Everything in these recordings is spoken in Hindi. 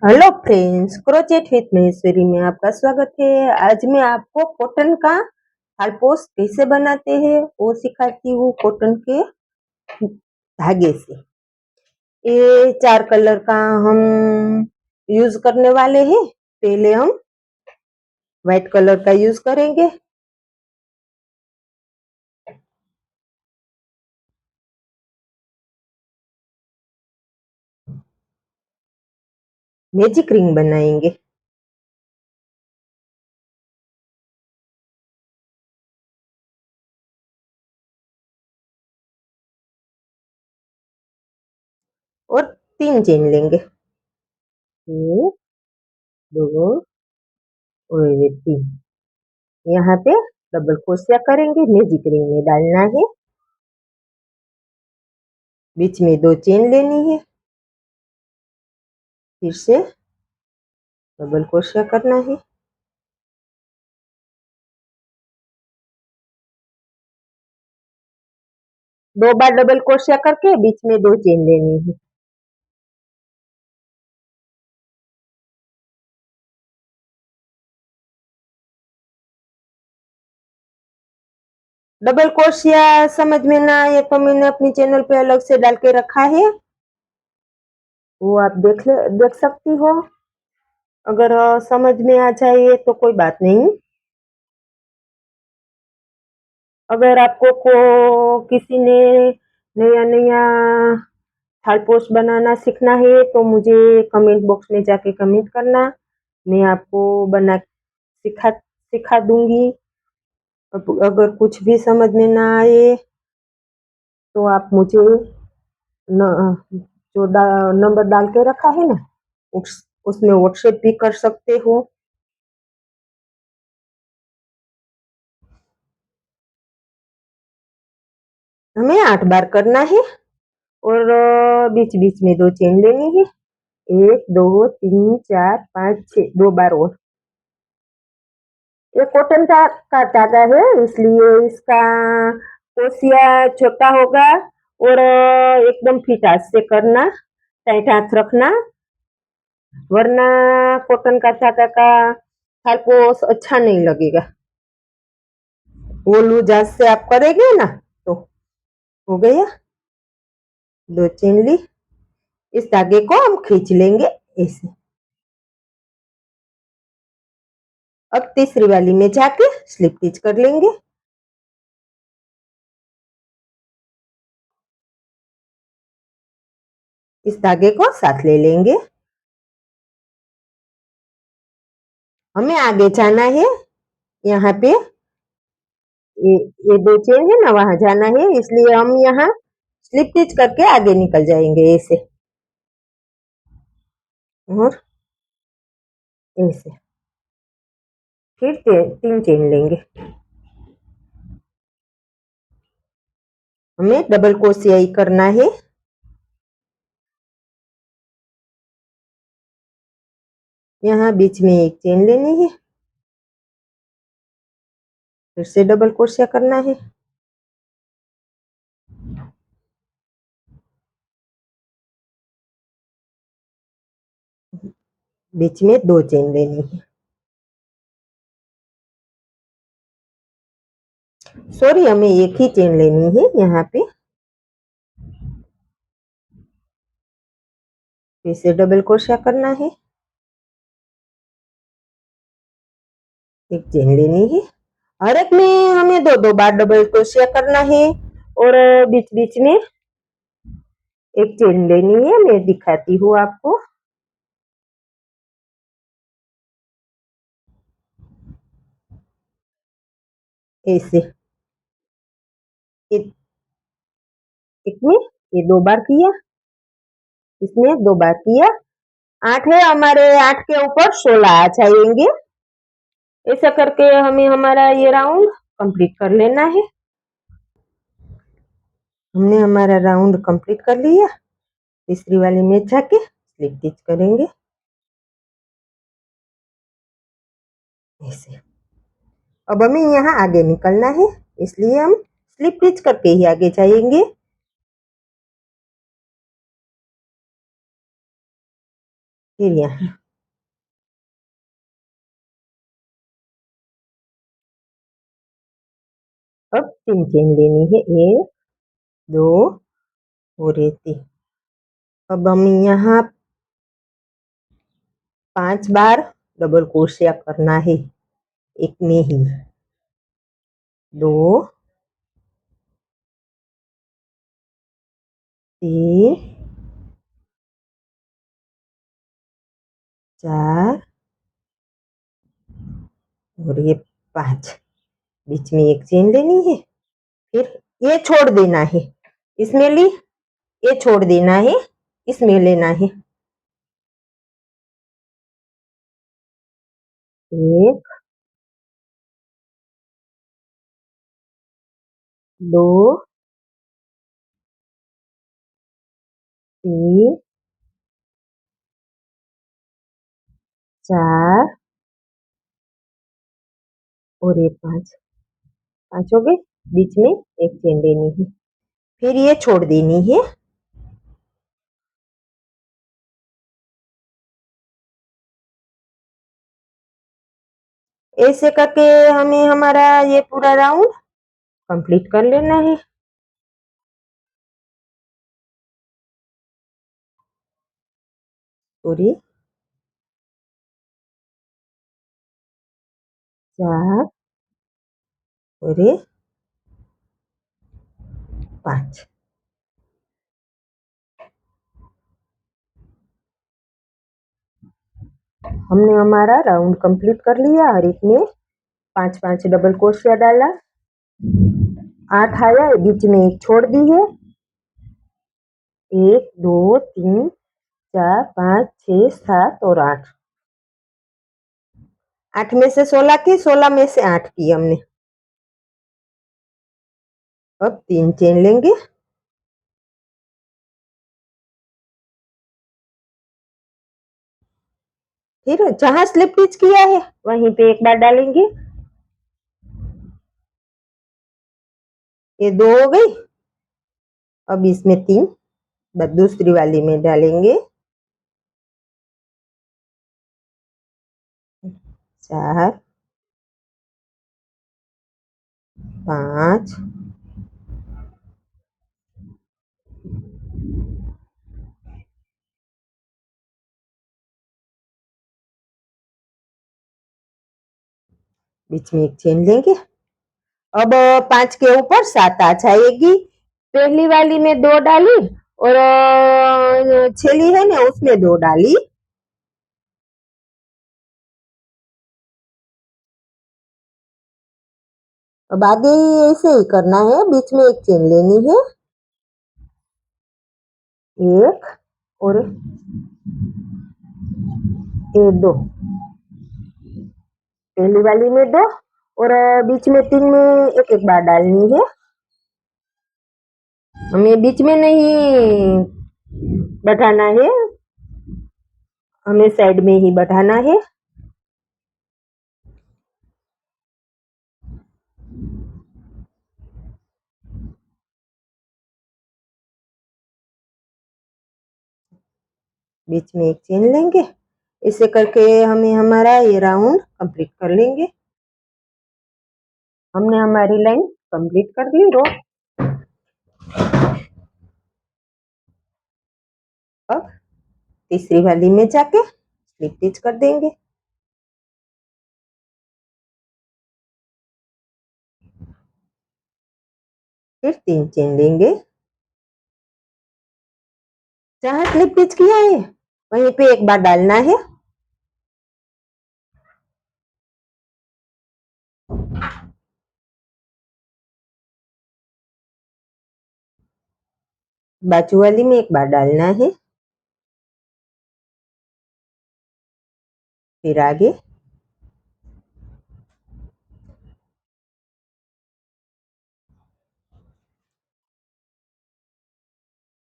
Hello friends, crochet with Maheshwari में आपका स्वागत है। आज मैं आपको कॉटन का हालपोश कैसे बनाते हैं वो सिखाती हूँ। कॉटन के धागे से ये 4 कलर का हम यूज करने वाले हैं। पहले हम व्हाइट कलर का यूज करेंगे। मैजिक रिंग बनाएंगे। और 3 चेन लेंगे। 1 2 और ये 3। यहाँ पे डबल क्रोशिया करेंगे। मैजिक रिंग में डालना है। बीच में 2 चेन लेनी है। फिर से डबल क्रोशिया करना है। 2 बार डबल क्रोशिया करके बीच में 2 चेन लेनी है। डबल क्रोशिया समझ में ना आए तो मैंने अपनी चैनल पे अलग से डाल के रखा है, वो आप देख सकती हो। अगर समझ में आ जाए तो कोई बात नहीं। अगर आपको किसी ने नया नया थाल पोस्ट बनाना सीखना है तो मुझे कमेंट बॉक्स में जाके कमेंट करना। मैं आपको बना सिखा दूंगी। अगर कुछ भी समझ में ना आए तो आप मुझे जो नंबर डाल के रखा है ना, उसमें व्हाट्सएप भी कर सकते हो। हमें 8 बार करना है और बीच बीच में 2 चेन लेनी है। 1 2 3 4 5 6, 2 बार। और ये कॉटन का धागा है, इसलिए इसका कोसिया छोटा होगा। और एकदम फिट हाथ से करना, टाइट हाथ रखना, वरना कॉटन का धागा का थाल पोश अच्छा नहीं लगेगा। वो लूज हाथ से आप करेंगे ना तो हो गया। 2 चेन ली। इस धागे को हम खींच लेंगे ऐसे। अब तीसरी वाली में जाके स्लिप स्टिच कर लेंगे। इस धागे को साथ ले लेंगे। हमें आगे जाना है। यहाँ पे ये 2 चेन है ना, वहां जाना है, इसलिए हम यहाँ स्लिप स्टिच करके आगे निकल जाएंगे ऐसे। और ऐसे फिर 3 चेन लेंगे। हमें डबल क्रोशिया ही करना है। यहाँ बीच में 1 चेन लेनी है। फिर से डबल क्रोशिया करना है। बीच में 2 चेन लेनी है। सॉरी, हमें 1 ही चेन लेनी है यहाँ पे। फिर से डबल क्रोशिया करना है। 1 चेन लेनी है। हर एक में हमें 2 बार डबल क्रोशिया करना है। और बीच बीच में 1 चेन लेनी है। मैं दिखाती हूँ आपको। ऐसे इसमें ये 2 बार किया, इसमें 2 बार किया। 8 है हमारे, 8 के ऊपर 16 आ जाएंगे। ऐसा करके हमें हमारा ये राउंड कंप्लीट कर लेना है। हमने हमारा राउंड कंप्लीट कर लिया। तीसरी वाली में जाके स्लिप स्टिच करेंगे ऐसे। अब हमें यहाँ आगे निकलना है, इसलिए हम स्लिप स्टिच करके ही आगे जाएंगे। फिर यहाँ अब 3 चेन लेनी है, 1 2 और ये 3। अब हम यहाँ 5 बार डबल क्रोशिया करना है, एक में ही 2 3 4 और ये 5। बीच में एक चेन लेनी है, फिर ये छोड़ देना है, इसमें ली, ये छोड़ देना है, इसमें लेना है, 1 2 3 4 और ये 5। 5 हो गए, बीच में एक चेन लेनी है, फिर ये छोड़ देनी है, ऐसे करके हमें हमारा ये पूरा राउंड कंप्लीट कर लेना है। पूरी 4 और ये 5। हमने हमारा राउंड कंप्लीट कर लिया और इसमें 5-5 डबल क्रोशिया डाला, 8 आया, बीच में एक छोड़ दी है, 1 2 3 4 5 6 7 और 8। 8 में से 16 की, 16 में से 8 की हमने। अब 3 चेन लेंगे, फिर जहां स्लिप स्टिच किया है वहीं पे एक बार डालेंगे, ये 2 हो गई। अब इसमें 3 दूसरी वाली में डालेंगे, 4 5 बीच में एक चेन लेंगे। अब 5 के ऊपर 7 आ जाएगी, पहली वाली में 2 डाली और छेली है ना उसमें 2 डाली। अब आगे ऐसे ही करना है, बीच में एक चेन लेनी है, 1 और ये 2, पहली वाली में 2 और बीच में 3 में एक एक बार डालनी है। हमें बीच में नहीं बैठाना है, हमें साइड में ही बैठाना है। बीच में एक चेन लेंगे, इसे करके हमें हमारा ये राउंड कंप्लीट कर लेंगे। हमने हमारी लाइन कंप्लीट कर ली रो। अब तीसरी वाली में जाके स्लिप स्टिच कर देंगे, फिर 3 चेन लेंगे, जहां स्लिप स्टिच किया है वहीं पे एक बार डालना है, बाजू वाली में एक बार डालना है, फिर आगे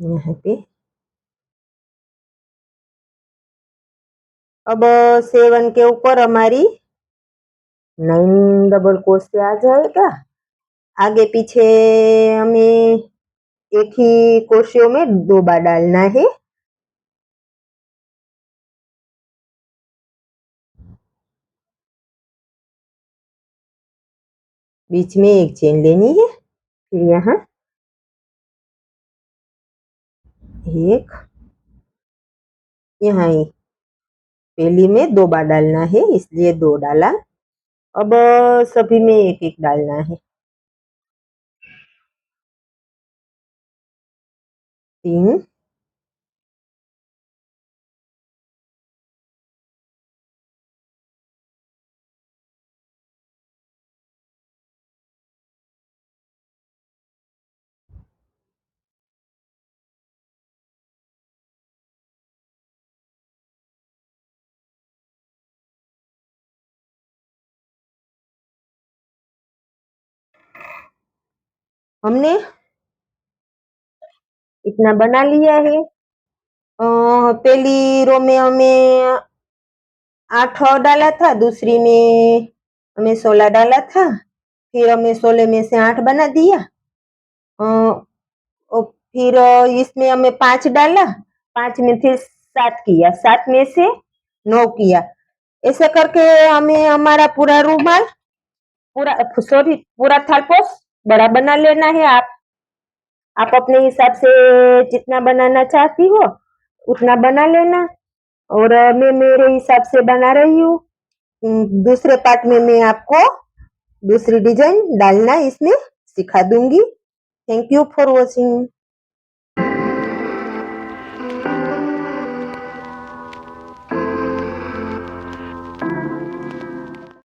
यहाँ पे। अब 7 के ऊपर हमारी 9 डबल क्रोशिया आ जाएगा। आगे पीछे हमें एक ही क्रोशियो में 2 बार डालना है, बीच में एक चेन लेनी है, फिर यहाँ एक, यहाँ पहली में 2 बार डालना है, इसलिए 2 डाला। अब सभी में एक एक डालना है। 3, हमने इतना बना लिया है। पहली रो में हमें 8 डाला था, दूसरी में हमें 16 डाला था, फिर हमें 16 में से 8 बना दिया। फिर इसमें हमें 5 डाला, 5 में फिर 7 किया, 7 में से 9 किया। ऐसे करके हमें हमारा पूरा रुमाल, पूरा थालपोश बड़ा बना लेना है। आप अपने हिसाब से जितना बनाना चाहती हो उतना बना लेना, और मैं मेरे हिसाब से बना रही हूँ। दूसरे पार्ट में मैं आपको दूसरी डिजाइन डालना इसमें सिखा दूंगी। Thank you for watching.